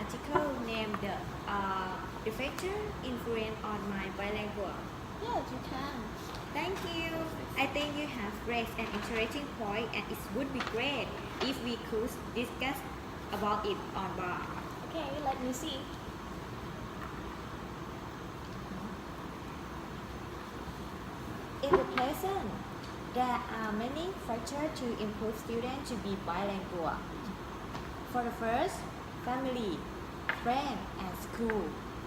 article named The Factor Influence on My Bilingual. Yes, you can. Thank you. I think you have raised an interesting point and it would be great if we could discuss about it on bar. Okay, let me see. In the present, there are many factors to improve students to be bilingual. For the first, family, friends, and school.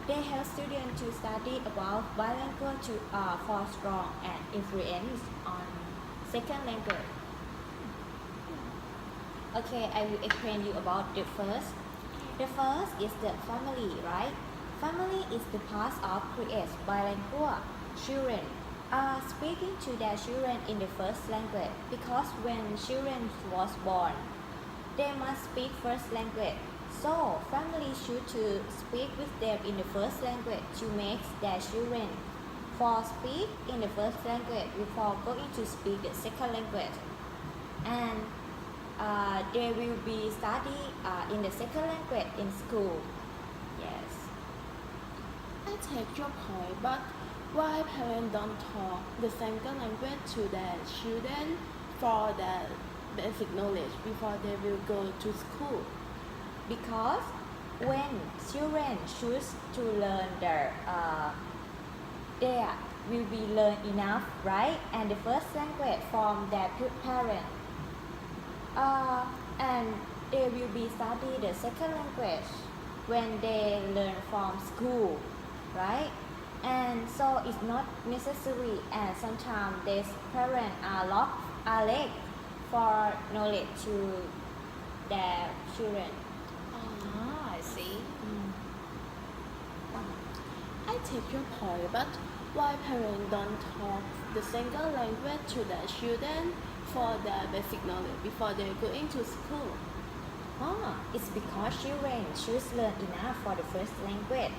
They help students to study about bilingual for strong and influence on second language. Okay, I will explain you about the first. The first is the family, right? Family is the part of creates bilingual children are speaking to their children in the first language because when children was born, they must speak first language. So family should to speak with them in the first language to make their children for speak in the first language before going to speak the second language. And they will be study in the second language in school. Yes. I take your point, but why parents don't talk the second language to their children for their basic knowledge before they will go to school? Because when children choose to learn they will be learn enough, right? And the first language from their parent. And they will be study the second language when they learn from school, right? And so it's not necessary, and sometimes these parents are late for knowledge to their children. I see. I take your point, but why parents don't talk the second language to their children for their basic knowledge before they go into school? It's because children choose learn enough for the first language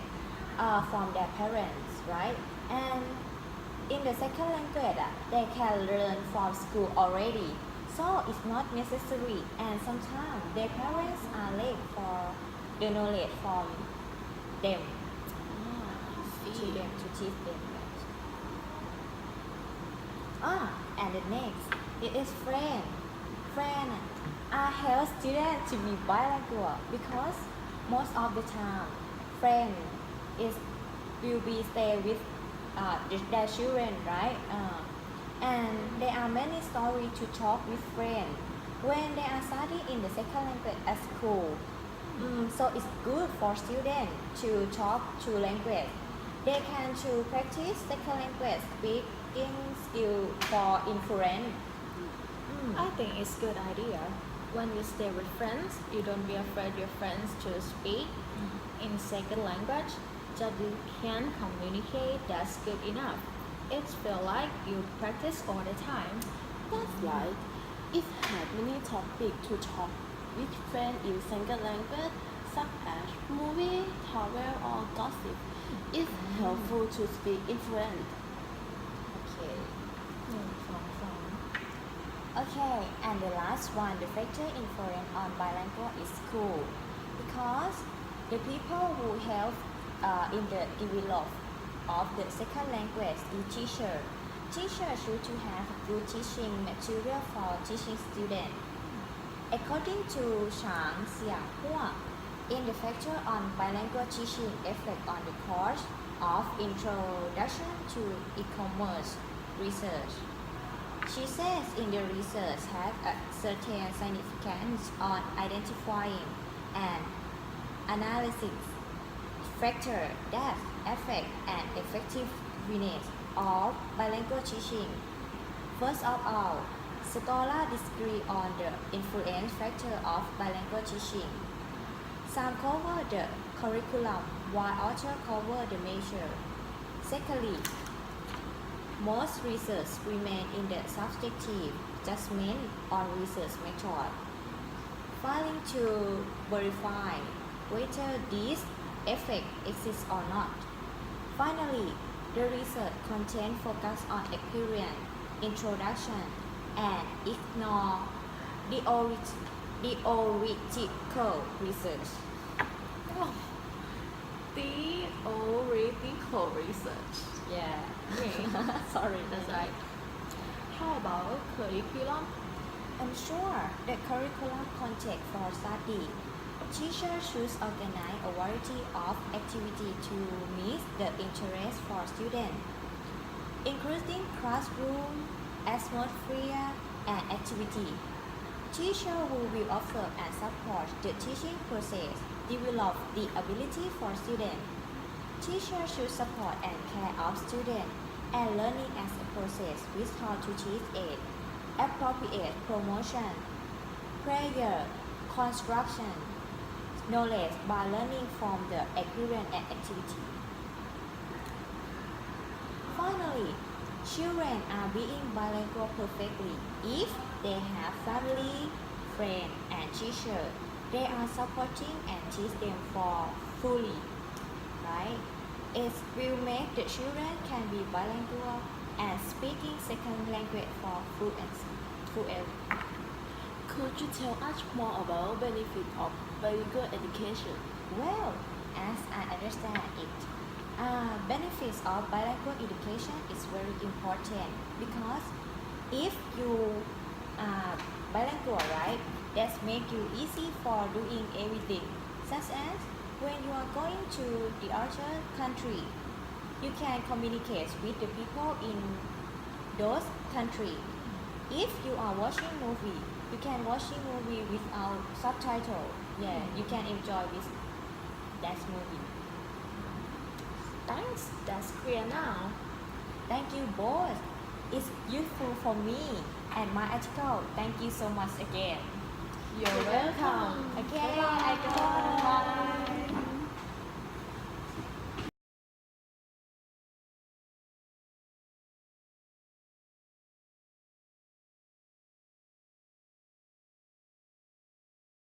from their parents, right? And in the second language, they can learn from school already. So it's not necessary, and sometimes their parents are late for the knowledge from them to them to teach them. And the next, it is friend. Friend help students to be bilingual because most of the time, friend will be stay with their children, right? And there are many stories to talk with friends when they are studying in the second language at school. So it's good for students to talk two languages. They can to practice second language speaking skill for influence. I think it's a good idea. When you stay with friends, you don't be afraid your friends to speak in second language that you can communicate. That's good enough. It feels like you practice all the time. That's right. If had many topics to talk with friends in second language, such as movie, travel, or gossip, it's helpful to speak in French. Okay. Okay, and the last one, the factor influence on bilingual is school, because the people who help in the development of the second language is teacher. Teachers should to have good teaching material for teaching students. According to Chang Xianghua, in the factor on bilingual teaching effect on the course of Introduction to E-commerce research. She says in the research have a certain significance on identifying and analyzing factors that affect an effectiveness of bilingual teaching. First of all, scholars disagree on the influence factor of bilingual teaching. Some cover the curriculum while others cover the measure. Secondly, most research remain in the subjective judgment on research method, failing to verify whether these effects exist or not. Finally, the research content focus on experience, introduction, and ignore the theoretical research. Oh, theoretical research. Yeah. Okay. Sorry. That's right. How about curriculum? I'm sure the curriculum context for study. Teachers should organize a variety of activity to meet the interest for students, including classroom, atmosphere, and activity. Teacher who will observe and support the teaching process, develop the ability for students. Teacher should support and care of students and learning as a process with how to teach it, appropriate promotion, prayer, construction, knowledge by learning from the experience and activity. Finally, children are being bilingual perfectly if they have family, friend, and teacher. They are supporting and teach them for fully, right? It will make the children can be bilingual and speaking second language for fluency. Could you tell us more about benefit of bilingual education? Well, as I understand it, benefits of bilingual education is very important because if you are bilingual, right, that make you easy for doing everything, such as when you are going to the other country, you can communicate with the people in those country. If you are watching movie, you can watching movie without subtitle. Yeah, you can enjoy with that movie. Thanks, that's clear now. Thank you both. It's useful for me and my article. Thank you so much again. You're welcome. Okay, I go. Bye.